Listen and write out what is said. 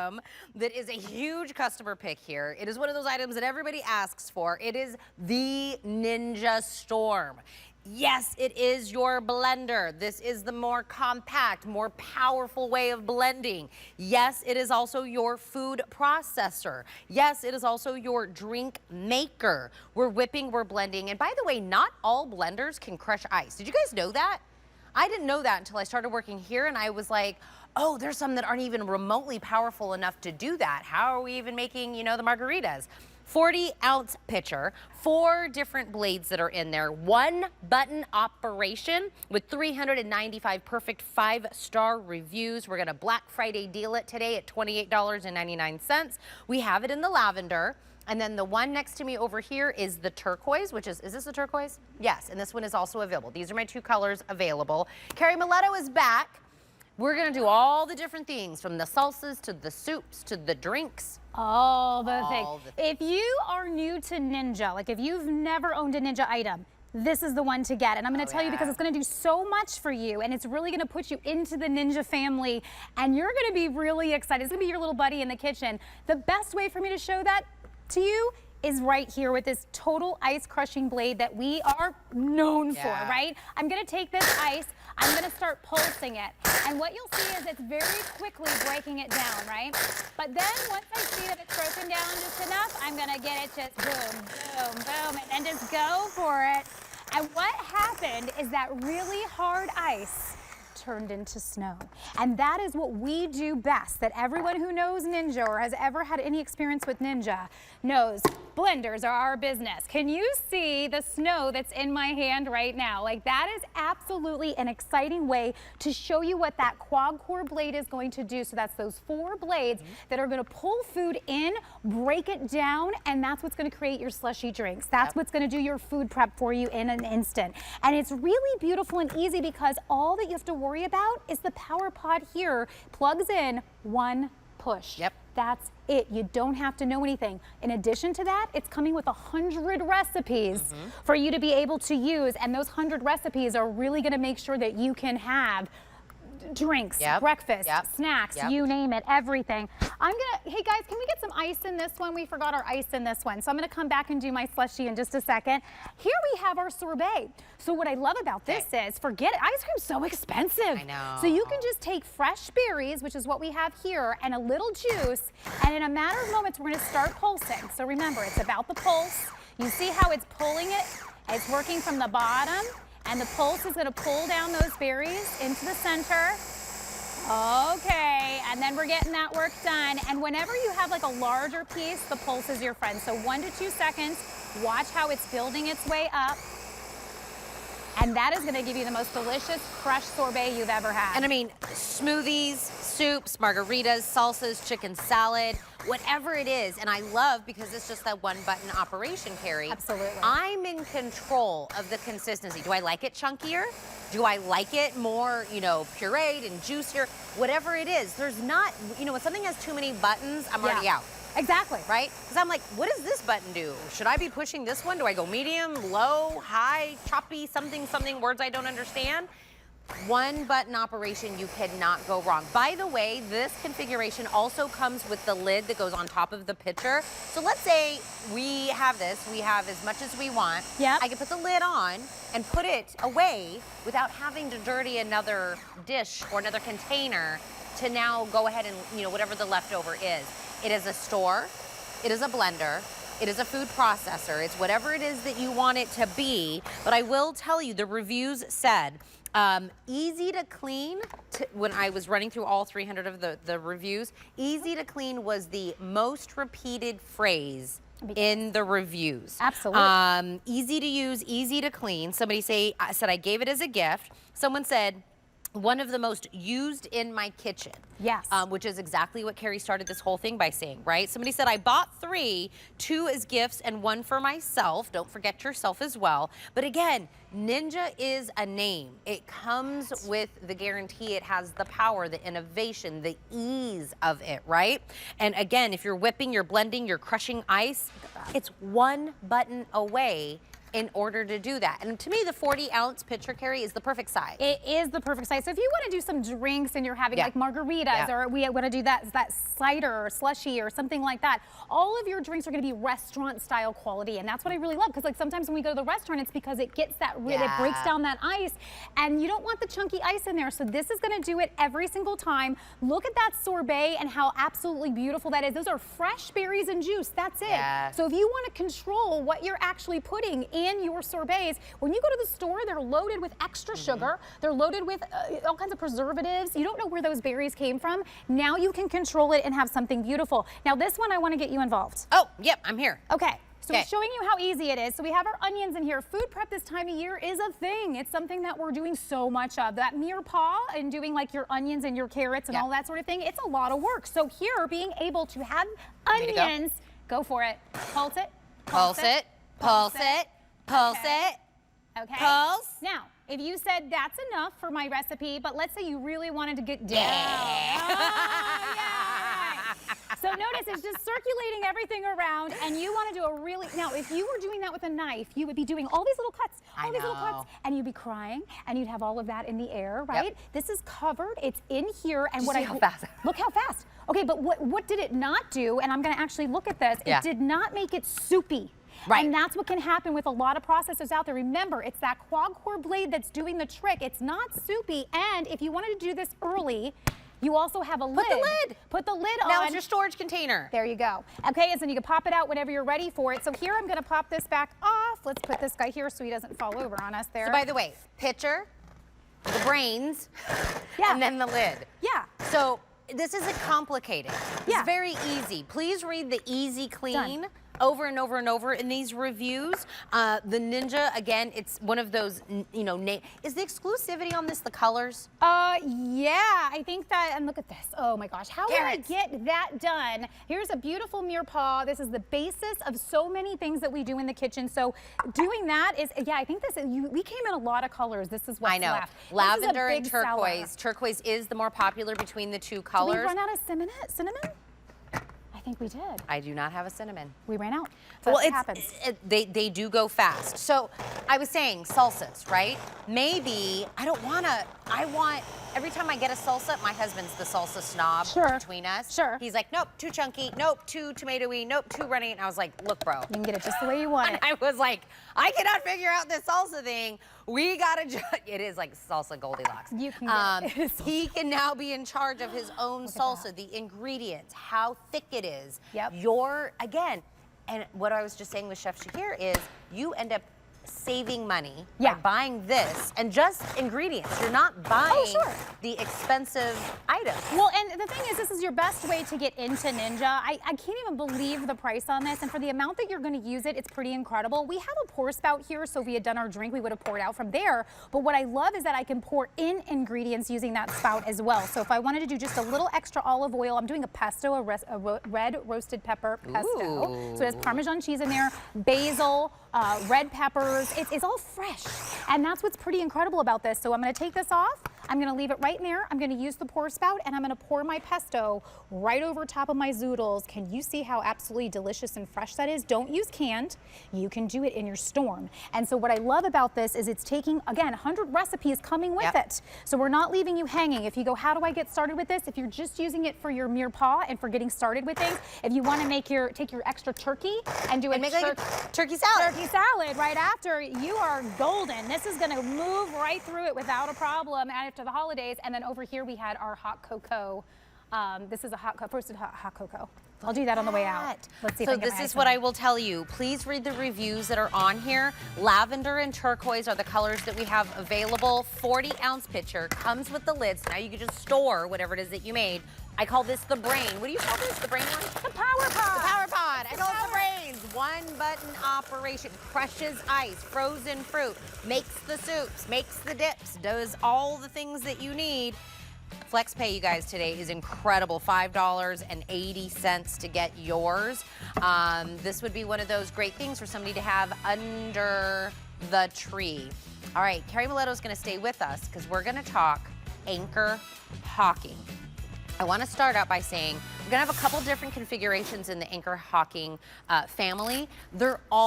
item that is a huge customer pick here. It is one of those items that everybody asks for. It is the Ninja Storm. Yes, it is your blender. This is the more compact, more powerful way of blending. Yes, it is also your food processor. Yes, it is also your drink maker. We're whipping, we're blending. And by the way, not all blenders can crush ice. Did you guys know that? I didn't know that until I started working here, and I was like, oh, there's some that aren't even remotely powerful enough to do that. How are we even making, you know, the margaritas? 40-ounce pitcher, 4 different blades that are in there, 1 button operation with 395 perfect 5-star reviews. We're gonna Black Friday deal it today at $28.99. We have it in the lavender. And then the one next to me over here is the turquoise, which is this the turquoise? Yes, and this one is also available. These are my 2 colors available. Carrie Miletto is back. We're gonna do all the different things, from the salsas to the soups to the drinks. All the things. If you are new to Ninja, like if you've never owned a Ninja item, this is the one to get. And I'm going to tell you because it's going to do so much for you, and it's really going to put you into the Ninja family, and you're going to be really excited. It's going to be your little buddy in the kitchen. The best way for me to show that to you is right here with this total ice crushing blade that we are known for, right? I'm going to take this ice, I'm going to start pulsing it, and what you'll see is it's very quickly breaking it down, right? But then once I see that it's broken down just enough, I'm going to get it just boom, boom, boom, and just go for it. And what happened is that really hard ice turned into snow. And that is what we do best, that everyone who knows Ninja or has ever had any experience with Ninja knows. Blenders are our business. Can you see the snow that's in my hand right now? Like, that is absolutely an exciting way to show you what that quad core blade is going to do. So that's those 4 blades that are going to pull food in, break it down, and that's what's going to create your slushy drinks. That's what's going to do your food prep for you in an instant. And it's really beautiful and easy because all that you have to worry about is the power pod here plugs in 1 push. That's it. You don't have to know anything. In addition to that, it's coming with 100 recipes for you to be able to use, and those 100 recipes are really going to make sure that you can have drinks, breakfast, snacks, you name it, everything. Hey guys, can we get some ice in this one? We forgot our ice in this one. So I'm gonna come back and do my slushie in just a second. Here we have our sorbet. So what I love about this is, forget it, ice cream's so expensive. I know. So you can just take fresh berries, which is what we have here, and a little juice, and in a matter of moments, we're gonna start pulsing. So remember, it's about the pulse. You see how it's pulling it? It's working from the bottom. And the pulse is going to pull down those berries into the center. Okay, and then we're getting that work done. And whenever you have like a larger piece, the pulse is your friend. So 1 to 2 seconds, watch how it's building its way up. And that is going to give you the most delicious crushed sorbet you've ever had. And I mean, smoothies, soups, margaritas, salsas, chicken salad, whatever it is. And I love, because it's just that 1 button operation, Carrie. Absolutely. I'm in control of the consistency. Do I like it chunkier? Do I like it more, you know, pureed and juicier? Whatever it is, there's not, you know, when something has too many buttons, I'm already out. Exactly. Right? Because I'm like, what does this button do? Should I be pushing this one? Do I go medium, low, high, choppy, something, words I don't understand? 1 button operation, you cannot go wrong. By the way, this configuration also comes with the lid that goes on top of the pitcher. So let's say we have this, we have as much as we want. I can put the lid on and put it away without having to dirty another dish or another container to now go ahead and, you know, whatever the leftover is. It is a store, it is a blender, it is a food processor, it's whatever it is that you want it to be. But I will tell you, the reviews said, easy to clean. When I was running through all 300 of the reviews, easy to clean was the most repeated phrase in the reviews. Absolutely. Easy to use, easy to clean. Somebody said I gave it as a gift. Someone said, one of the most used in my kitchen. Yes. Which is exactly what Carrie started this whole thing by saying, right? Somebody said, I bought 3, 2 as gifts and 1 for myself. Don't forget yourself as well. But again, Ninja is a name. It comes with the guarantee. It has the power, the innovation, the ease of it, right? And again, if you're whipping, you're blending, you're crushing ice, it's 1 button away in order to do that. And to me, the 40-ounce pitcher, Carrie, is the perfect size. It is the perfect size. So if you want to do some drinks and you're having like margaritas, or we want to do that cider or slushy or something like that, all of your drinks are going to be restaurant style quality. And that's what I really love, because like sometimes when we go to the restaurant, it's because it gets that, it breaks down that ice, and you don't want the chunky ice in there. So this is going to do it every single time. Look at that sorbet and how absolutely beautiful that is. Those are fresh berries and juice. That's it. So if you want to control what you're actually putting in your sorbets, when you go to the store, they're loaded with extra sugar. They're loaded with all kinds of preservatives. You don't know where those berries came from. Now you can control it and have something beautiful. Now this one, I want to get you involved. Oh, yep, I'm here. Okay. So we're showing you how easy it is. So we have our onions in here. Food prep this time of year is a thing. It's something that we're doing so much of. That mere paw and doing like your onions and your carrots and all that sort of thing, it's a lot of work. So here, being able to have onions, go for it. Pulse it. Pulse it. Pulse it. Pulse it. Okay. Pulse. Now, if you said that's enough for my recipe, but let's say you really wanted to get down. So notice it's just circulating everything around, and you want to do a really, now if you were doing that with a knife, you would be doing all these little cuts, and you'd be crying, and you'd have all of that in the air, right? This is covered, it's in here, and what how fast? Look how fast. Okay, but what did it not do, and I'm going to actually look at this, it did not make it soupy. Right. And that's what can happen with a lot of processors out there. Remember, it's that quad core blade that's doing the trick. It's not soupy, and if you wanted to do this early, you also have a lid. Put the lid. Put the lid on. Now it's your storage container. There you go. Okay, and so you can pop it out whenever you're ready for it. So here I'm going to pop this back off. Let's put this guy here so he doesn't fall over on us there. So by the way, pitcher, the brains, and then the lid. Yeah. So this isn't complicated. It's very easy. Please read the easy clean over and over and over in these reviews. The Ninja, again, it's one of those, you know, is the exclusivity on this the colors? Yeah, I think that, and look at this. Oh my gosh, how did I get that done? Here's a beautiful mirepoix. This is the basis of so many things that we do in the kitchen. So doing that is, I think this, we came in a lot of colors. This is what's left. Lavender and turquoise. Seller. Turquoise is the more popular between the two colors. Did we run out of cinnamon? I think we did. I do not have a cinnamon. We ran out. So well, happens. They do go fast. So I was saying salsas, right? Maybe I don't want to, every time I get a salsa, my husband's the salsa snob between us. He's like, nope, too chunky. Nope, too tomatoey. Nope, too runny. And I was like, look, bro. You can get it just the way you want it. I was like, I cannot figure out this salsa thing. We got to, it is like salsa Goldilocks. You can get it. He can now be in charge of his own salsa, the ingredients, how thick it is. Again, and what I was just saying with Chef Shakir is you end up saving money by buying this and just ingredients. You're not buying the expensive items. Well, and the thing is, this is your best way to get into Ninja. I can't even believe the price on this, and for the amount that you're going to use it, it's pretty incredible. We have a pour spout here, so if we had done our drink, we would have poured out from there. But what I love is that I can pour in ingredients using that spout as well. So if I wanted to do just a little extra olive oil, I'm doing a pesto, a red roasted pepper pesto. So it has Parmesan cheese in there, basil, red peppers. It's all fresh, and that's what's pretty incredible about this. So I'm going to take this off. I'm going to leave it right in there. I'm going to use the pour spout, and I'm going to pour my pesto right over top of my zoodles. Can you see how absolutely delicious and fresh that is? Don't use canned. You can do it in your storm. And so what I love about this is it's taking, again, 100 recipes coming with it. So we're not leaving you hanging. If you go, how do I get started with this? If you're just using it for your mirepoix and for getting started with things, if you want to make take your extra turkey and do make like a turkey salad. Turkey salad right after, you are golden. This is going to move right through it without a problem after the holidays. And then over here we had our hot cocoa. This is a roasted hot cocoa. I'll do that on the way out. Let's see if I can get my this is what I will tell you. Please read the reviews that are on here. Lavender and turquoise are the colors that we have available. 40-ounce pitcher comes with the lids. Now you can just store whatever it is that you made. I call this the brain. What do you call this? The brain one? The power pod. The power pod. I call it the brains. One button operation. Crushes ice, frozen fruit, makes the soups, makes the dips, does all the things that you need. Flex Pay, you guys, today is incredible. $5.80 to get yours. This would be one of those great things for somebody to have under the tree. All right, Carrie Miletto's going to stay with us because we're going to talk anchor hawking. I want to start out by saying we're going to have a couple different configurations in the anchor hawking family. They're all